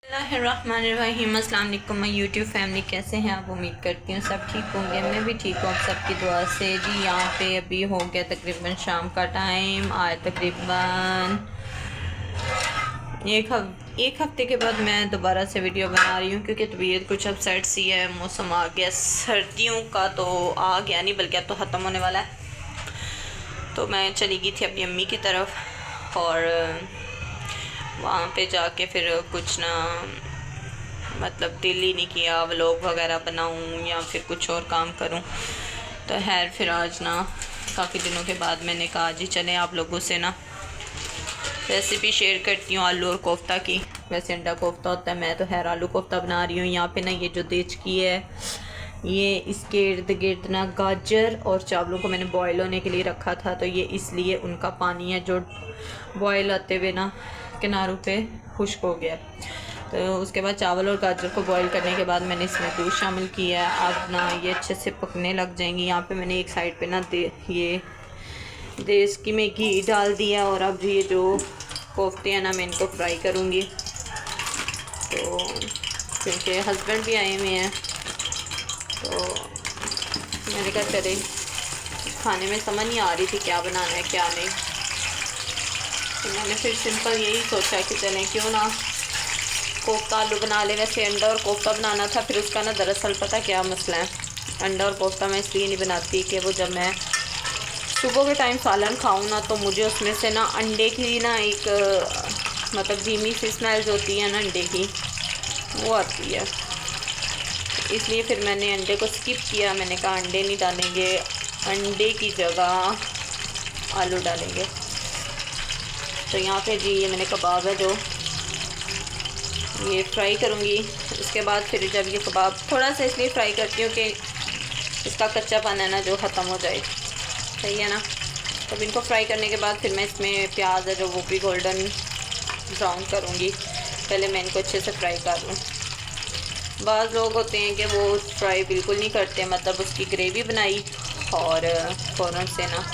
बिस्मिल्लाहिर्रहमानिर्रहीम। अस्सलाम वालेकुम माय यूट्यूब फैमिली, कैसे हैं आप? उम्मीद करती हूँ सब ठीक होंगे। मैं भी ठीक हूँ आप सबकी दुआ से। जी यहाँ पे अभी हो गया तकरीबन शाम का टाइम। आज तकरीबन एक हफ्ते के बाद मैं दोबारा से वीडियो बना रही हूँ क्योंकि तबीयत कुछ अपसेट सी है। मौसम आ गया सर्दियों का, तो आ गया नहीं बल्कि अब तो ख़त्म होने वाला है। तो मैं चली गई थी अपनी अम्मी की तरफ और वहाँ पे जाके फिर कुछ ना मतलब दिल ही नहीं किया व्लॉग वगैरह बनाऊँ या फिर कुछ और काम करूँ। तो खैर फिर आज ना काफ़ी दिनों के बाद मैंने कहा आज ही चले आप लोगों से ना रेसिपी शेयर करती हूँ आलू और कोफ्ता की। वैसे अंडा कोफ्ता होता है, मैं तो खैर आलू कोफ्ता बना रही हूँ। यहाँ पे ना ये जो देचकी है ये इसके इर्द गिर्द ना गाजर और चावलों को मैंने बॉयल होने के लिए रखा था, तो ये इसलिए उनका पानी है जो बॉयल आते हुए ना किनारों पे खुश्क हो गया। तो उसके बाद चावल और गाजर को बॉईल करने के बाद मैंने इसमें दूध शामिल किया है। अब ना ये अच्छे से पकने लग जाएंगी। यहाँ पे मैंने एक साइड पे ना ये देश की में घी डाल दिया और अब ये जो कोफ्ते हैं ना मैं इनको फ्राई करूँगी। तो क्योंकि हस्बैंड भी आए हुए हैं तो मैंने कहा चले, खाने में समझ नहीं आ रही थी क्या बनाना है क्या नहीं, तो मैंने फिर सिंपल यही सोचा कि चलें क्यों ना कोफ्ता आलू बना ले। वैसे अंडा और कोफ्ता बनाना था, फिर उसका ना दरअसल पता क्या मसला है, अंडा और कोफ्ता मैं इसलिए नहीं बनाती कि वो जब मैं सुबह के टाइम सालन खाऊं ना तो मुझे उसमें से ना अंडे की ना एक मतलब धीमी सी स्मेल होती है ना अंडे की, वो आती है। इसलिए फिर मैंने अंडे को स्किप किया। मैंने कहा अंडे नहीं डालेंगे, अंडे की जगह आलू डालेंगे। तो यहाँ पे जी ये मैंने कबाब है जो ये फ्राई करूँगी। उसके बाद फिर जब ये कबाब थोड़ा सा इसलिए फ्राई करती हूँ कि इसका कच्चापन है ना जो ख़त्म हो जाए, सही है ना। तब इनको फ्राई करने के बाद फिर मैं इसमें प्याज है जो वो भी गोल्डन ब्राउन करूँगी। पहले मैं इनको अच्छे से फ्राई कर लूँ। बाज़ लोग होते हैं कि वो फ्राई बिल्कुल नहीं करते, मतलब उसकी ग्रेवी बनाई और फ़ौरन से ना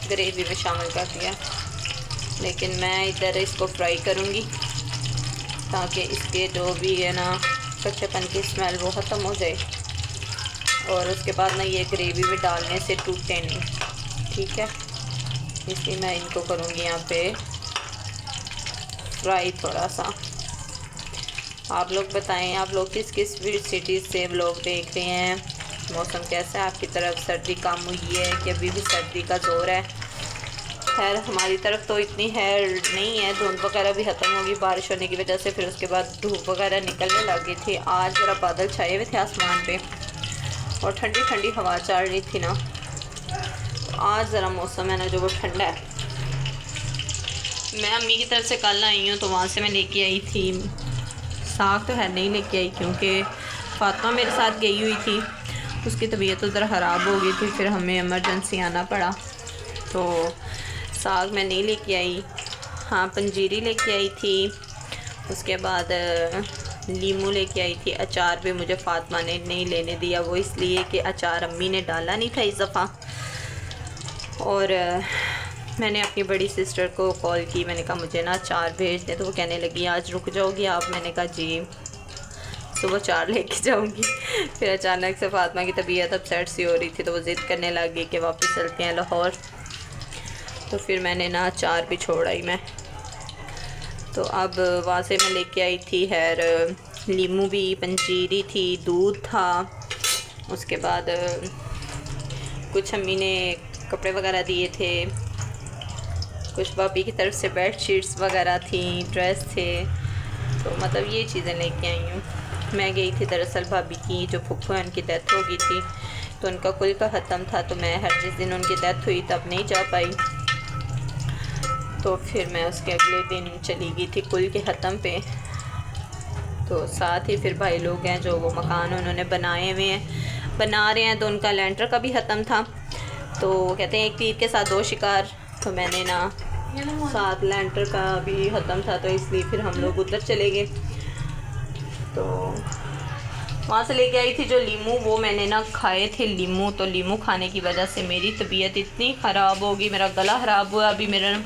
ग्रेवी में शामिल कर दिया। लेकिन मैं इधर इसको फ्राई करूँगी ताकि इसके जो भी है ना कच्चेपन की स्मेल वो ख़त्म हो जाए और उसके बाद ना ये ग्रेवी में डालने से टूटे नहीं, ठीक है। इसलिए मैं इनको करूँगी यहाँ पे फ्राई थोड़ा सा। आप लोग बताएं आप लोग किस किस सिटी से व्लॉग देख रहे हैं, मौसम कैसा है आपकी तरफ, सर्दी कम हुई है कि अभी भी सर्दी का ज़ोर है? खैर हमारी तरफ तो इतनी है नहीं है, धुंध वगैरह भी ख़त्म होगी बारिश होने की वजह से। फिर उसके बाद धूप वगैरह निकलने लग गई थी। आज ज़रा बादल छाए हुए थे आसमान पे और ठंडी ठंडी हवा चल रही थी ना, तो आज ज़रा मौसम है ना जो वो ठंडा है। मैं अम्मी की तरफ से कल आई हूँ तो वहाँ से मैं लेके आई थी साग, तो है नहीं लेके आई क्योंकि फातिमा मेरे साथ गई हुई थी, उसकी तबीयत तो ज़रा ख़राब हो गई थी, फिर हमें एमरजेंसी आना पड़ा तो साग मैं नहीं लेके आई। हाँ पंजीरी लेके आई थी, उसके बाद लीमू लेके आई थी। अचार भी मुझे फातिमा ने नहीं लेने दिया, वो इसलिए कि अचार अम्मी ने डाला नहीं था इस दफ़ा। और मैंने अपनी बड़ी सिस्टर को कॉल की, मैंने कहा मुझे ना अचार भेज दें, तो वो कहने लगी आज रुक जाओगी आप? मैंने कहा जी सुबह अचार लेके जाऊंगी। फिर अचानक से फातिमा की तबीयत अपसेट सी हो रही थी तो वो ज़िद करने लग गई कि वापस चलते हैं लाहौर। तो फिर मैंने ना अचार भी छोड़ आई मैं। तो अब वहाँ से मैं लेके आई थी खैर लीमू भी, पंजीरी थी, दूध था, उसके बाद कुछ अम्मी ने कपड़े वगैरह दिए थे, कुछ भाभी की तरफ से बेड शीट्स वगैरह थी, ड्रेस थे, तो मतलब ये चीज़ें लेके आई हूँ। मैं गई थी दरअसल भाभी की जो फुफ्फू है उनकी डेथ हो गई थी तो उनका कुल का ख़त्म था, तो मैं हर जिस दिन उनकी डेथ हुई तब नहीं जा पाई, तो फिर मैं उसके अगले दिन चली गई थी कुल के ख़त्म पे। तो साथ ही फिर भाई लोग हैं जो वो मकान उन्होंने बनाए हुए हैं, बना रहे हैं, तो उनका लेंटर का भी ख़त्म था, तो कहते हैं एक तीर के साथ दो शिकार। तो मैंने ना साथ लेंटर का भी ख़त्म था तो इसलिए फिर हम लोग उधर चले गए। तो वहाँ से लेके आई थी जो लीमू, वो मैंने ना खाए थे लीमू, तो लीमू खाने की वजह से मेरी तबीयत इतनी ख़राब होगी, मेरा गला ख़राब हुआ, अभी मेरा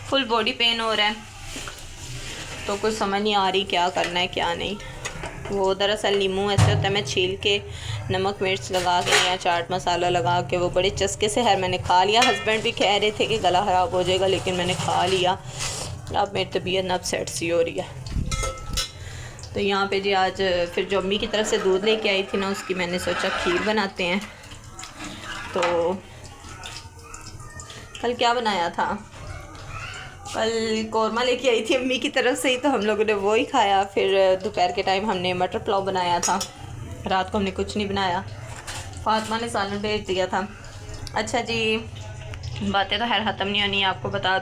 फुल बॉडी पेन हो रहा है। तो कुछ समझ नहीं आ रही क्या करना है क्या नहीं। वो दरअसल नींबू ऐसे होता है, मैं छील के नमक मिर्च लगा के या चाट मसाला लगा के वो बड़े चस्के से मैंने खा लिया। हस्बैंड भी कह रहे थे कि गला ख़राब हो जाएगा, लेकिन मैंने खा लिया। अब मेरी तबीयत ना अपसेट सी हो रही है। तो यहाँ पे जी आज फिर जो अम्मी की तरफ से दूध लेके आई थी ना, उसकी मैंने सोचा खीर बनाते हैं। तो कल क्या बनाया था, कल कौरमा लेके आई थी अम्मी की तरफ से ही, तो हम लोगों ने वो ही खाया। फिर दोपहर के टाइम हमने मटर पुलाव बनाया था। रात को हमने कुछ नहीं बनाया, फातिमा ने सालन भेज दिया था। अच्छा जी, बातें तो खैर ख़त्म नहीं होनी, आपको बता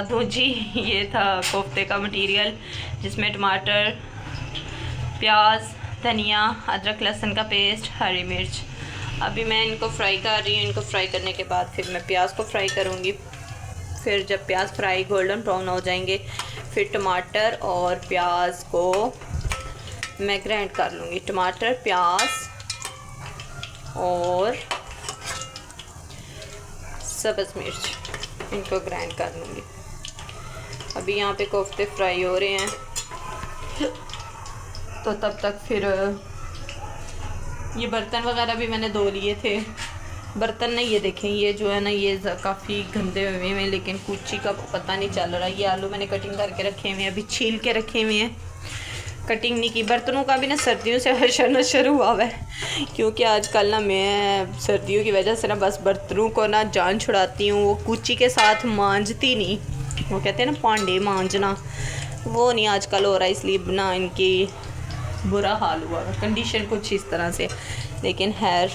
दूँ जी। ये था कोफ्ते का मटेरियल, जिसमें टमाटर, प्याज, धनिया, अदरक लहसुन का पेस्ट, हरी मिर्च। अभी मैं इनको फ्राई कर रही हूँ। इनको फ्राई करने के बाद फिर मैं प्याज को फ्राई करूँगी। फिर जब प्याज फ्राई गोल्डन ब्राउन हो जाएंगे, फिर टमाटर और प्याज को मैं ग्राइंड कर लूँगी। टमाटर, प्याज और सब्ज़ मिर्च, इनको ग्राइंड कर लूँगी। अभी यहाँ पे कोफ्ते फ्राई हो रहे हैं, तो तब तक फिर ये बर्तन वगैरह भी मैंने धो लिए थे। बर्तन नहीं, ये देखें, ये जो है ना, ये काफ़ी गंदे हुए हैं, लेकिन कुची का पता नहीं चल रहा। ये आलू मैंने कटिंग करके रखे हुए हैं, अभी छील के रखे हुए हैं, कटिंग नहीं की। बर्तनों का भी ना सर्दियों से हशर शुरू हुआ है, क्योंकि आजकल ना मैं सर्दियों की वजह से ना बस बर्तनों को ना जान छुड़ाती हूँ। वो कुची के साथ मांजती नहीं, वो कहते हैं ना पांडे मांजना, वो नहीं आजकल हो रहा, इसलिए ना इनकी बुरा हाल हुआ है, कंडीशन कुछ इस तरह से। लेकिन खैर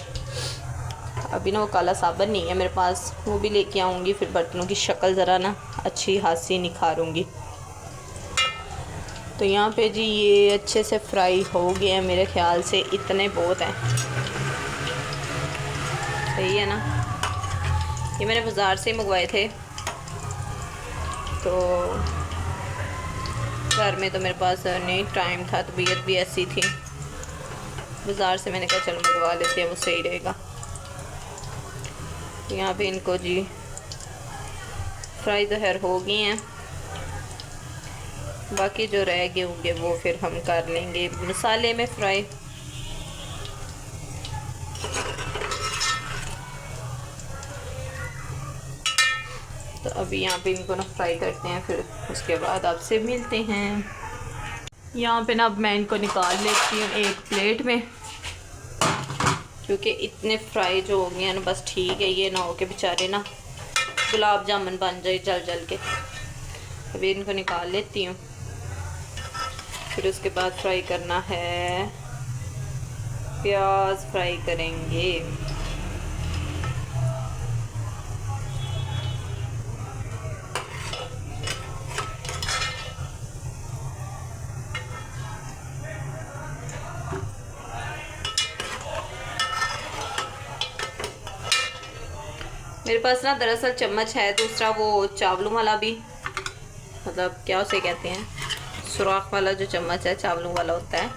अभी ना वो काला साबुन नहीं है मेरे पास, वो भी लेके आऊँगी। फिर बर्तनों की शक्ल ज़रा ना अच्छी खासी निखारूँगी। तो यहाँ पे जी ये अच्छे से फ्राई हो गए हैं, मेरे ख्याल से इतने बहुत हैं, सही है ना। ये मैंने बाज़ार से ही मंगवाए थे, तो घर में तो मेरे पास नहीं टाइम था, तबीयत भी ऐसी थी। बाज़ार से मैंने कहा चलो मंगवा लेते हैं, वो सही रहेगा। तो यहाँ पे इनको जी फ्राई ज़हर हो गई हैं, बाकी जो रह गए होंगे वो फिर हम कर लेंगे मसाले में फ्राई। तो अभी यहाँ पे इनको ना फ्राई करते हैं, फिर उसके बाद आपसे मिलते हैं। यहाँ पे ना अब मैं इनको निकाल लेती हूँ एक प्लेट में, क्योंकि इतने फ्राई जो हो गए हैं ना, बस ठीक है, ये ना हो के बेचारे ना गुलाब जामुन बन जाए जल जल के। अभी इनको निकाल लेती हूँ, फिर उसके बाद फ्राई करना है, प्याज फ्राई करेंगे। मेरे पास ना दरअसल चम्मच है दूसरा, वो चावलों वाला भी, मतलब क्या उसे कहते हैं, सुराख वाला जो चम्मच है, चावलों वाला होता है,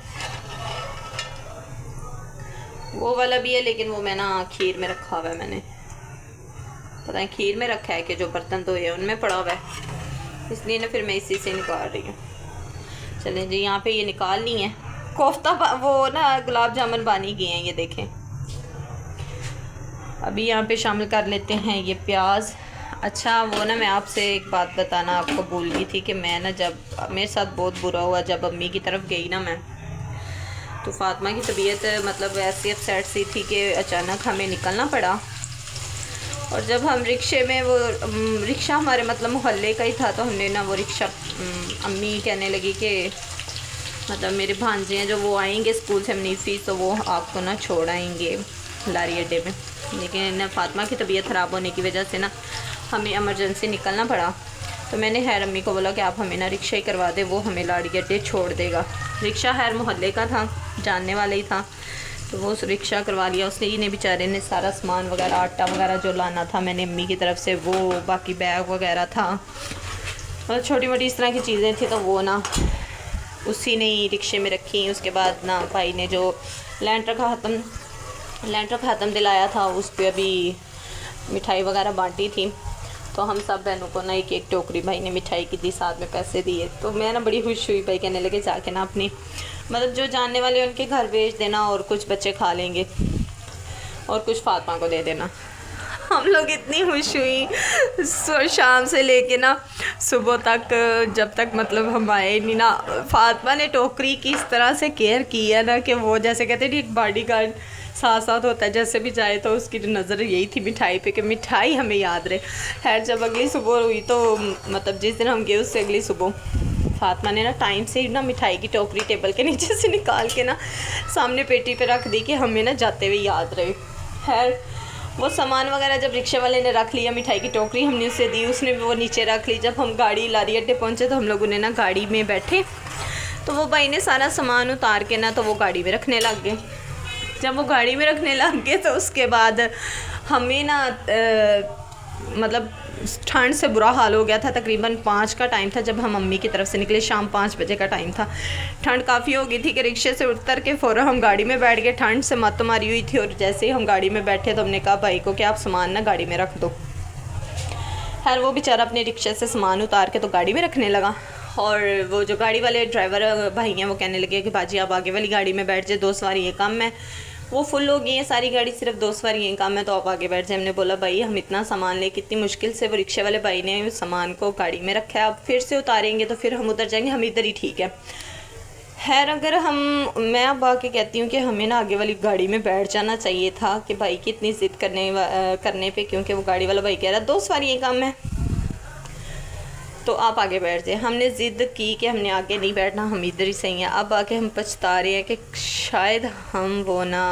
वो वाला भी है। लेकिन वो मैं ना खीर में रखा हुआ है, मैंने पता नहीं खीर में रखा है कि जो बर्तन धोए हैं उनमें पड़ा हुआ है, इसलिए ना फिर मैं इसी से निकाल रही हूँ। चलें जी, यहाँ पे ये निकालनी है। कोफ्ता वो ना गुलाब जामुन बानी गए हैं, ये देखें। अभी यहाँ पे शामिल कर लेते हैं ये प्याज। अच्छा वो ना मैं आपसे एक बात बताना आपको भूल गई थी कि मैं ना जब मेरे साथ बहुत बुरा हुआ, जब अम्मी की तरफ गई ना मैं, तो फातिमा की तबीयत मतलब ऐसी अपसेट सी थी कि अचानक हमें निकलना पड़ा। और जब हम रिक्शे में, वो रिक्शा हमारे मतलब मोहल्ले का ही था, तो हमने ना वो रिक्शा, अम्मी कहने लगी कि मतलब मेरे भांजे हैं जो वो आएंगे स्कूल से मनीफी, तो वो आपको ना छोड़ आएंगे लारी अड्डे में। लेकिन फातिमा की तबीयत ख़राब होने की वजह से ना हमें इमरजेंसी निकलना पड़ा। तो मैंने खैर अम्मी को बोला कि आप हमें ना रिक्शा ही करवा दे, वो हमें लारी अड्डे छोड़ देगा। रिक्शा खैर मोहल्ले का था, जानने वाला ही था, तो वो उस रिक्शा करवा लिया उसने। इन्हें बेचारे ने सारा सामान वगैरह, आटा वगैरह जो लाना था मैंने अम्मी की तरफ से, वो बाकी बैग वगैरह था, मतलब छोटी मोटी इस तरह की चीज़ें थी, तो वो ना उसी ने ही रिक्शे में रखी। उसके बाद ना भाई ने जो लैंटर ख़त्म दिलाया था, उस पर अभी मिठाई वगैरह बांटी थी। तो हम सब बहनों को ना एक एक टोकरी भाई ने मिठाई की दी, साथ में पैसे दिए। तो मैं ना बड़ी खुश हुई। भाई कहने लगे जाके ना अपनी मतलब जो जानने वाले उनके घर भेज देना और कुछ बच्चे खा लेंगे और कुछ फातिमा को दे देना। हम लोग इतनी खुश हुई शाम से लेके ना सुबह तक, जब तक मतलब हम आए नहीं ना। फातिमा ने टोकरी की इस तरह से केयर की है ना कि वो जैसे कहते हैं एक बॉडी गार्ड साथ साथ होता है, जैसे भी जाए तो उसकी नज़र यही थी मिठाई पे कि मिठाई हमें याद रहे। खैर जब अगली सुबह हुई तो मतलब जिस दिन हम गए उससे अगली सुबह फातिमा ने ना टाइम से ना मिठाई की टोकरी टेबल के नीचे से निकाल के ना सामने पेटी पे रख दी कि हमें ना जाते हुए याद रहे। खैर वो सामान वगैरह जब रिक्शे वाले ने रख लिया, मिठाई की टोकरी हमने उसे दी, उसने भी वो नीचे रख ली। जब हम गाड़ी लारी अड्डे पहुँचे तो हम लोगों ने ना गाड़ी में बैठे तो वो भाई ने सारा सामान उतार के ना तो वो गाड़ी में रखने लग गए। जब वो गाड़ी में रखने लग गए तो उसके बाद हमें ना मतलब ठंड से बुरा हाल हो गया था। तकरीबन 5 का टाइम था जब हम मम्मी की तरफ से निकले, शाम 5 बजे का टाइम था। ठंड काफ़ी हो गई थी कि रिक्शे से उतर के फ़ौरन हम गाड़ी में बैठ गए। ठंड से मत मारी हुई थी और जैसे ही हम गाड़ी में बैठे तो हमने कहा भाई को कि आप सामान ना गाड़ी में रख दो। खैर वो बेचारा अपने रिक्शे से सामान उतार के तो गाड़ी में रखने लगा और वो जो गाड़ी वाले ड्राइवर भाई हैं वो कहने लगे कि बाजी आप आगे वाली गाड़ी में बैठ जाए, 2 सवारी कम है, वो फुल हो गई है सारी गाड़ी, सिर्फ 2 सवारी कम है तो आप आगे बैठ जाए। हमने बोला भाई हम इतना सामान ले, कितनी मुश्किल से वो रिक्शे वाले भाई ने उस सामान को गाड़ी में रखा है, आप फिर से उतारेंगे तो फिर हम उतर जाएंगे, हम इधर ही ठीक है। खैर अगर मैं अब आके कहती हूँ कि हमें ना आगे वाली गाड़ी में बैठ जाना चाहिए था कि भाई की इतनी ज़िद करने पे, क्योंकि वो गाड़ी वाला भाई कह रहा 2 सवारी कम है तो आप आगे बैठ जाए। हमने ज़िद की कि हमने आगे नहीं बैठना, हम इधर ही सही हैं। अब आके हम पछता रहे हैं कि शायद हम वो ना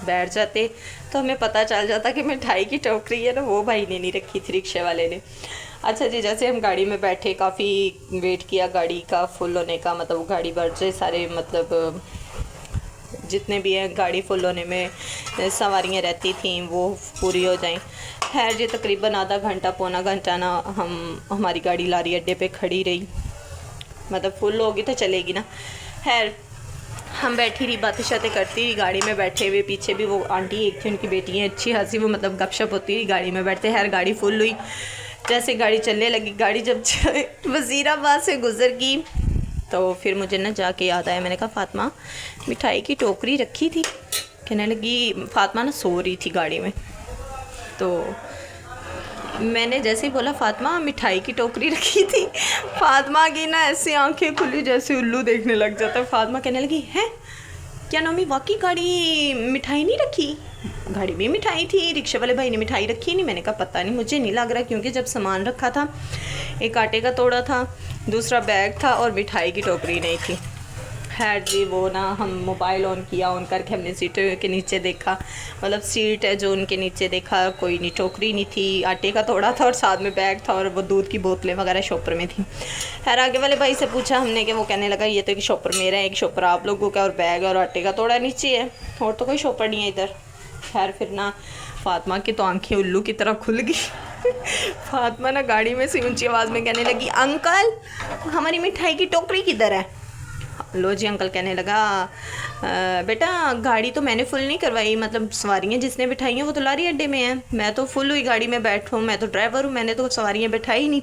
बैठ जाते तो हमें पता चल जाता कि मिठाई की टोकरी है ना वो भाई ने नहीं रखी थी, रिक्शे वाले ने। अच्छा जी, जैसे हम गाड़ी में बैठे काफ़ी वेट किया गाड़ी का फुल होने का, मतलब वो गाड़ी बढ़ जाए सारे मतलब जितने भी हैं गाड़ी फुल होने में सवारियाँ रहती थी वो पूरी हो जाएं। खैर जी तकरीबन आधा घंटा पौना घंटा ना हमारी गाड़ी लारी अड्डे पे खड़ी रही, मतलब फुल होगी तो चलेगी ना। खैर हम बैठी रही, बातें शातें करती रही गाड़ी में बैठे हुए। पीछे भी वो आंटी एक थी, उनकी बेटी है, अच्छी हंसी वो मतलब गपशप होती रही गाड़ी में बैठते। खैर गाड़ी फुल हुई, जैसे गाड़ी चलने लगी, गाड़ी जब वज़ीराबाद से गुजर गई तो फिर मुझे ना जाके याद आया, मैंने कहा फातिमा मिठाई की टोकरी रखी थी। कहने लगी, फातिमा ना सो रही थी गाड़ी में, तो मैंने जैसे ही बोला फातिमा मिठाई की टोकरी रखी थी, फातिमा की ना ऐसे आंखें खुली जैसे उल्लू देखने लग जाता है। फातिमा कहने लगी है क्या नोमी वाकई गाड़ी मिठाई नहीं रखी? गाड़ी में मिठाई थी, रिक्शे वाले भाई ने मिठाई रखी नहीं। मैंने कहा पता नहीं, मुझे नहीं लग रहा, क्योंकि जब सामान रखा था एक आटे का तोड़ा था, दूसरा बैग था और मिठाई की टोकरी नहीं थी। खैर जी वो ना हम मोबाइल ऑन किया, ऑन करके हमने सीट के नीचे देखा, मतलब सीट है जो उनके नीचे देखा, कोई नहीं, टोकरी नहीं थी, आटे का तोड़ा था और साथ में बैग था और वो दूध की बोतलें वगैरह शॉपर में थी। खैर आगे वाले भाई से पूछा हमने कि वो कहने लगा ये तो एक शॉपर मेरा है, एक शॉपर आप लोगों का, और बैग और आटे का तोड़ा नीचे है और तो कोई शॉपर नहीं है इधर। खैर फिर ना फातिमा की तो आंखें उल्लू की तरह खुल गई। फातिमा ना गाड़ी में से ऊंची आवाज़ में कहने लगी अंकल हमारी मिठाई की टोकरी किधर है? लो जी अंकल कहने लगा बेटा गाड़ी तो मैंने फुल नहीं करवाई, मतलब सवारियाँ जिसने बिठाई हैं वो तो लारी अड्डे में हैं, मैं तो फुल हुई गाड़ी में बैठूँ, मैं तो ड्राइवर हूँ, मैंने तो सवारियाँ बिठाई नहीं।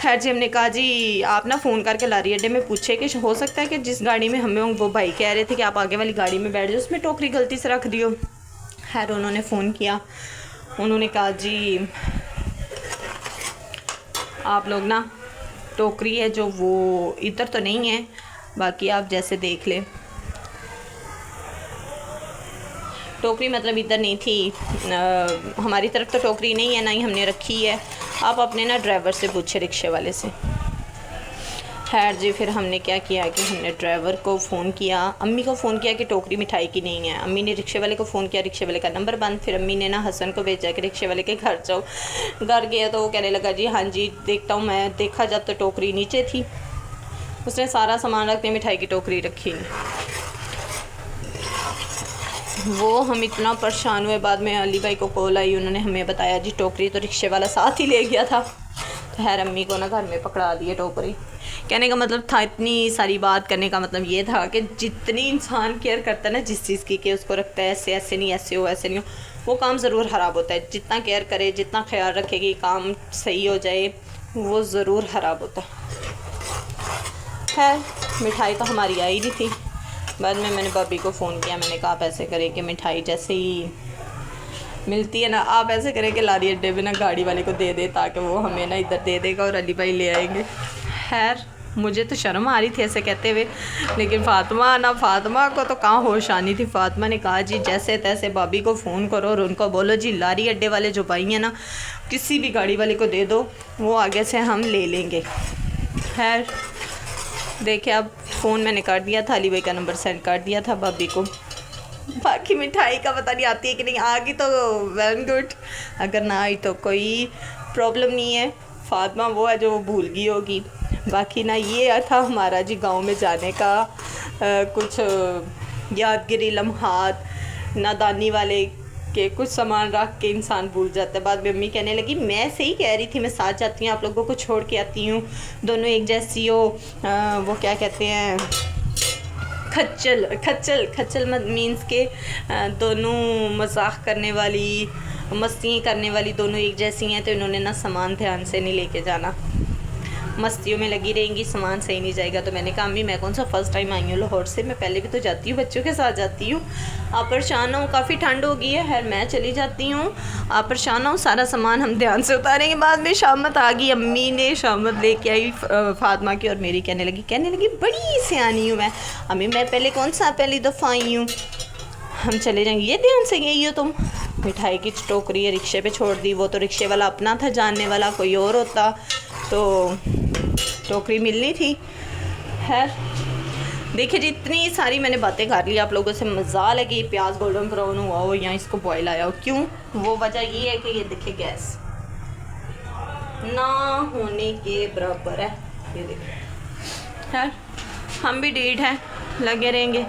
खैर जी हमने कहा जी आप ना फ़ोन करके लारी अड्डे में पूछे कि हो सकता है कि जिस गाड़ी में हमें वो भाई कह रहे थे कि आप आगे वाली गाड़ी में बैठ जाओ उसमें टोकरी गलती से रख दियो। खैर उन्होंने फ़ोन किया, उन्होंने कहा जी आप लोग ना टोकरी है जो वो इधर तो नहीं है, बाकी आप जैसे देख लें। टोकरी मतलब इधर नहीं थी, हमारी तरफ तो टोकरी नहीं है, ना ही हमने रखी है, आप अपने ना ड्राइवर से पूछे, रिक्शे वाले से। खैर जी फिर हमने क्या किया कि हमने ड्राइवर को फ़ोन किया, अम्मी को फ़ोन किया कि टोकरी मिठाई की नहीं है। अम्मी ने रिक्शे वाले को फ़ोन किया, रिक्शे वाले का नंबर बंद। फिर अम्मी ने ना हसन को भेजा कि रिक्शे वाले के घर जाओ। घर गया तो वो कहने लगा जी हाँ जी देखता हूँ मैं, देखा जब तो टोकरी नीचे थी, उसने सारा सामान रखते मिठाई की टोकरी रखी नहीं। वो हम इतना परेशान हुए, बाद में अली भाई को कॉल आई, उन्होंने हमें बताया जी टोकरी तो रिक्शे वाला साथ ही ले गया था। तो खैर अम्मी को ना घर में पकड़ा दिए टोकरी। कहने का मतलब था, इतनी सारी बात करने का मतलब ये था कि जितनी इंसान केयर करता है ना जिस चीज़ की, कि उसको रखता है ऐसे ऐसे नहीं, ऐसे हो ऐसे नहीं हो, वो काम ज़रूर ख़राब होता है। जितना केयर करे, जितना ख्याल रखेगी, काम सही हो जाए, वो ज़रूर ख़राब होता है। खैर मिठाई तो हमारी आई नहीं थी। बाद में मैंने भाभी को फ़ोन किया, मैंने कहा आप ऐसे करें कि मिठाई जैसे ही मिलती है ना, आप ऐसे करें कि लारी अड्डे में ना गाड़ी वाले को दे दे, ताकि वो हमें ना इधर दे देगा और अली भाई ले आएंगे। खैर मुझे तो शर्म आ रही थी ऐसे कहते हुए, लेकिन फातिमा को तो कहाँ होश आनी थी। फातिमा ने कहा जी जैसे तैसे भाभी को फ़ोन करो और उनको बोलो जी लारी अड्डे वाले जो भाई हैं ना, किसी भी गाड़ी वाले को दे दो, वो आगे से हम ले लेंगे। खैर देखिए अब फ़ोन मैंने कर दिया था, अली भाई का नंबर सेंड कर दिया था भाभी को। बाकी मिठाई का पता नहीं आती है कि नहीं, आ गई तो वेल गुड, अगर ना आई तो कोई प्रॉब्लम नहीं है। फातिमा वो है जो भूल गई होगी। बाकी ना ये था हमारा जी गांव में जाने का कुछ यादगिरी लम्हात, नादानी वाले के कुछ सामान रख के इंसान भूल जाता है। बाद में मम्मी कहने लगी मैं सही कह रही थी, मैं साथ जाती हूँ, आप लोगों को छोड़ के आती हूँ, दोनों एक जैसी हो। वो क्या कहते हैं, खच्चल मीन्स के दोनों मजाक करने वाली, मस्ती करने वाली दोनों एक जैसी हैं। तो इन्होंने ना सामान ध्यान से नहीं लेके जाना, मस्तियों में लगी रहेंगी, सामान सही नहीं जाएगा। तो मैंने कहा अम्मी मैं कौन सा फ़र्स्ट टाइम आई हूँ लाहौर से, मैं पहले भी तो जाती हूँ, बच्चों के साथ जाती हूँ, आप परेशान हो, काफ़ी ठंड हो गई है, खैर मैं चली जाती हूँ, आप परेशान हो, सारा सामान हम ध्यान से उतारेंगे। बाद में शामत आ गई, अम्मी ने शामत लेके आई फातिमा की, और मेरी कहने लगी बड़ी सियानी हूँ मैं। अम्मी मैं पहले कौन सा पहली दफ़ा आई हूँ, हम चले जाएंगे, ये ध्यान से गई हो तुम। मिठाई की टोकरी है रिक्शे पे छोड़ दी, वो तो रिक्शे वाला अपना था जानने वाला, कोई और होता तो टोकरी मिलनी थी। खैर देखिए जी इतनी सारी मैंने बातें कर ली आप लोगों से, मज़ा लगी। प्याज गोल्डन ब्राउन हुआ हो या इसको बॉयल आया हो, क्यों, वो वजह ये है कि ये देखिए गैस ना होने के बराबर है, ये देखिए। खैर हम भी डीड हैं, लगे रहेंगे।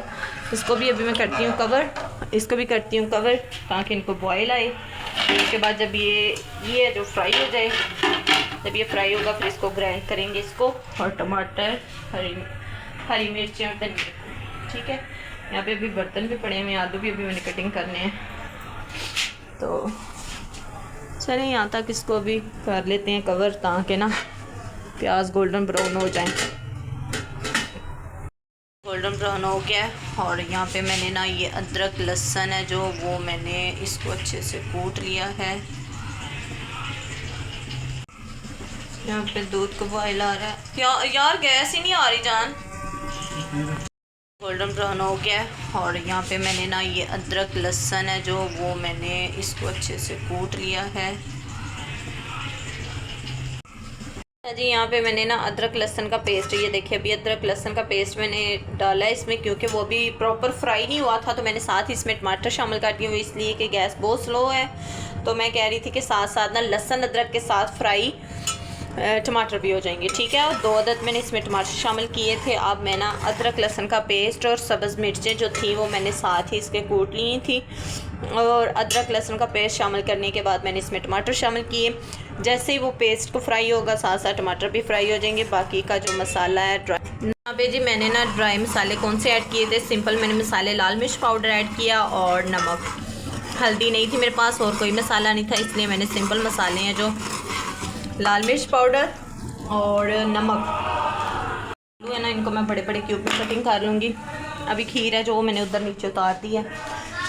इसको भी अभी मैं करती हूँ कवर, इसको भी करती हूँ कवर ताकि इनको बॉयल आए। उसके बाद जब ये जो फ्राई हो जाए, जब ये फ्राई होगा फिर इसको ग्राइंड करेंगे इसको, और टमाटर, हरी मिर्चें और धनिया, ठीक है। यहाँ पे अभी बर्तन भी पड़े हैं, आलू भी अभी मैंने कटिंग करने हैं, तो चलें यहाँ तक इसको अभी कर लेते हैं कवर, ताकि ना प्याज गोल्डन ब्राउन हो जाए। गोल्डन ब्राउन हो गया। और यहाँ पे मैंने ना ये अदरक लहसुन है जो, वो मैंने इसको अच्छे से कूट लिया है। यहाँ पे दूध को बॉयल आ रहा है, यार गैस ही नहीं आ रही जान। गोल्डन ब्राउन हो गया। और यहाँ पे मैंने ना ये अदरक लहसुन है जो, वो मैंने इसको अच्छे से कूट लिया है जी। यहाँ पे मैंने ना अदरक लहसुन का पेस्ट, ये देखिए अभी अदरक लहसुन का पेस्ट मैंने डाला है इसमें, क्योंकि वो भी प्रॉपर फ्राई नहीं हुआ था, तो मैंने साथ ही इसमें टमाटर शामिल कर दिए, इसलिए कि गैस बहुत स्लो है। तो मैं कह रही थी कि साथ साथ ना लहसुन अदरक के साथ फ्राई टमाटर भी हो जाएंगे, ठीक है। और 2 अदद मैंने इसमें टमाटर शामिल किए थे। अब मैं ना अदरक लहसुन का पेस्ट और सब्ज़ मिर्चें जो थी वो मैंने साथ ही इसके कूट ली थी, और अदरक लहसुन का पेस्ट शामिल करने के बाद मैंने इसमें टमाटर शामिल किए। जैसे ही वो पेस्ट को फ्राई होगा साथ साथ टमाटर भी फ्राई हो जाएंगे। बाकी का जो मसाला है ड्राई, यहाँ पे जी मैंने ना ड्राई मसाले कौन से ऐड किए थे, सिंपल मैंने मसाले लाल मिर्च पाउडर ऐड किया और नमक, हल्दी नहीं थी मेरे पास और कोई मसाला नहीं था, इसलिए मैंने सिंपल मसाले हैं जो लाल मिर्च पाउडर और नमक, आलू है ना इनको मैं बड़े बड़े क्यूब में कटिंग कर लूँगी। अभी खीर है जो वो मैंने उधर नीचे उतार दी है,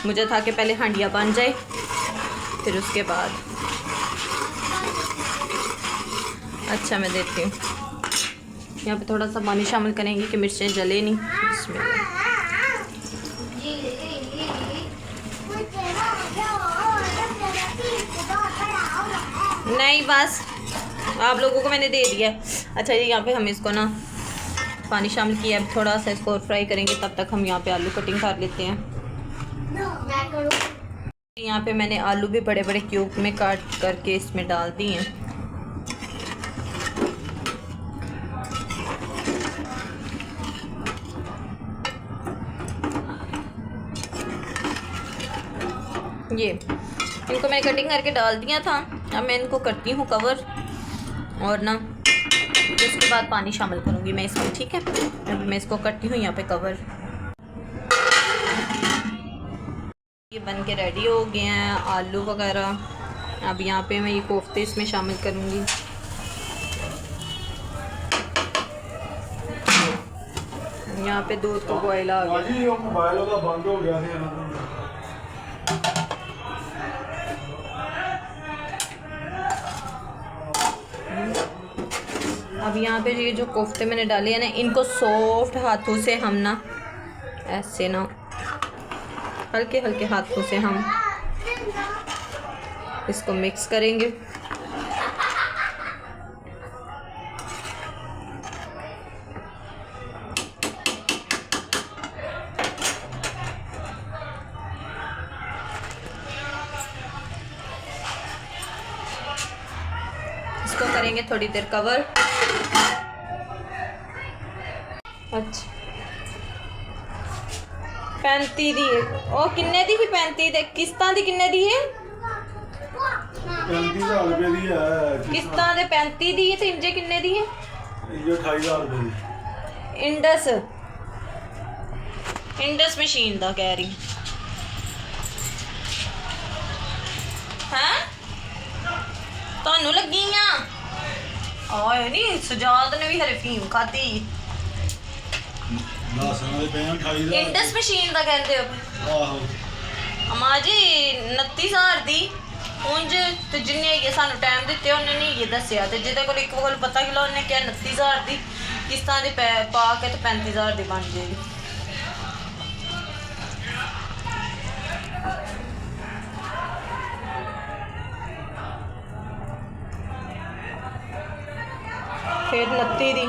मुझे था कि पहले हांडिया बन जाए फिर उसके बाद। अच्छा मैं देती हूँ, यहाँ पे थोड़ा सा पानी शामिल करेंगे कि मिर्चें जले नहीं। इसमें नहीं बस आप लोगों को मैंने दे दिया। अच्छा जी यहाँ पे हम इसको ना पानी शामिल किया, अब थोड़ा सा इसको और फ्राई करेंगे, तब तक हम यहाँ पे आलू कटिंग कर लेते हैं। यहाँ पे मैंने आलू भी बड़े बड़े क्यूब में काट करके इसमें डाल दिए हैं। ये इनको मैंने कटिंग करके डाल दिया था। अब मैं इनको करती हूँ कवर, और ना इसके बाद पानी शामिल करूँगी मैं इसमें, ठीक है। अब मैं इसको करती हूँ यहाँ पे कवर। ये बन के रेडी हो गए हैं आलू वगैरह। अब यहाँ पे मैं ये कोफ्ते इसमें शामिल करूँगी। यहाँ पे दूध को बॉयल आ गया। बंद हो गया। अब यहाँ पे ये जो कोफ्ते मैंने डाले हैं ना, इनको सॉफ्ट हाथों से हम ना ऐसे ना हल्के हल्के हाथों से हम इसको मिक्स करेंगे। इसको करेंगे थोड़ी देर कवर। अच्छा 35 दी ओ किन्ने दी ही 35 दे किस्तां दी किन्ने दी है 35,000 रुपए दी है किस्तां दे 35 दी है ते इंजे किन्ने दी है ये 28,000 रुपए दी इंडस मशीन दा कह रही हैं ਤੁਹਾਨੂੰ ਲੱਗੀਆਂ ਆਏ ਨਹੀਂ ਸਜਾਦ ਨੇ ਵੀ ਹਰੇ ਫੀਮ ਖਾਦੀ इंडस मशीन का कहते हो अम्मा जी 29,000 दी उंज ते जिन्ने ये सानू टाइम दिते उन्हें नहीं ये दसिया ते जिदे कोल एक कोल पता किलो उन्हें क्या 29,000 दी किस्तां दे पा के ते 35,000 दी बन जाएगी। फिर 29 दी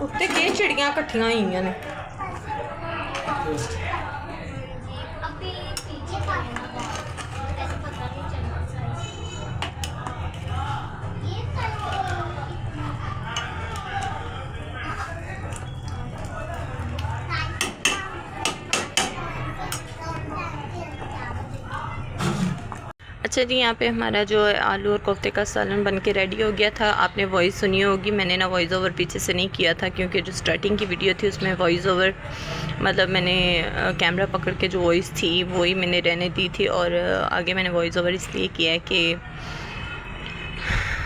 उत्ते के चिड़ियां कट्ठियां होईयां ने अच्छा जी, यहाँ पे हमारा जो आलू और कोफ्ते का सालन बन के रेडी हो गया था। आपने वॉइस सुनी होगी, मैंने ना वॉइस ओवर पीछे से नहीं किया था क्योंकि जो स्टार्टिंग की वीडियो थी उसमें वॉइस ओवर मतलब मैंने कैमरा पकड़ के जो वॉइस थी वही मैंने रहने दी थी और आगे मैंने वॉइस ओवर इसलिए किया है कि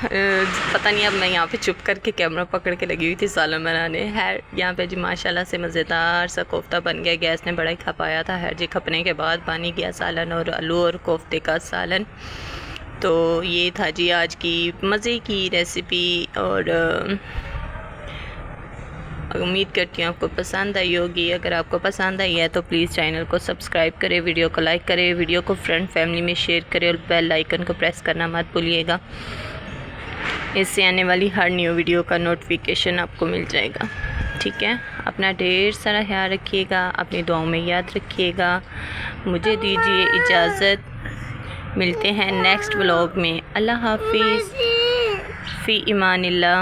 पता नहीं अब मैं यहाँ पे चुप करके कैमरा पकड़ के लगी हुई थी सालन बनाने। है यहाँ पे जी माशाल्लाह से मज़ेदार सा कोफ्ता बन गया। गैस ने बड़ा ही खपाया था। है जी खपने के बाद बनी गया सालन और आलू और कोफ्ते का सालन। तो ये था जी आज की मज़े की रेसिपी और उम्मीद करती हूँ आपको पसंद आई होगी। अगर आपको पसंद आई है तो प्लीज़ चैनल को सब्सक्राइब करें, वीडियो को लाइक करें, वीडियो को फ्रेंड फैमिली में शेयर करें और बेल आइकन को प्रेस करना मत भूलिएगा। इससे आने वाली हर न्यू वीडियो का नोटिफिकेशन आपको मिल जाएगा। ठीक है, अपना ढेर सारा ख्याल रखिएगा, अपनी दुआओं में याद रखिएगा। मुझे दीजिए इजाज़त, मिलते हैं नेक्स्ट व्लॉग में। अल्लाह हाफिज़, फ़ी इमानिल्लाह।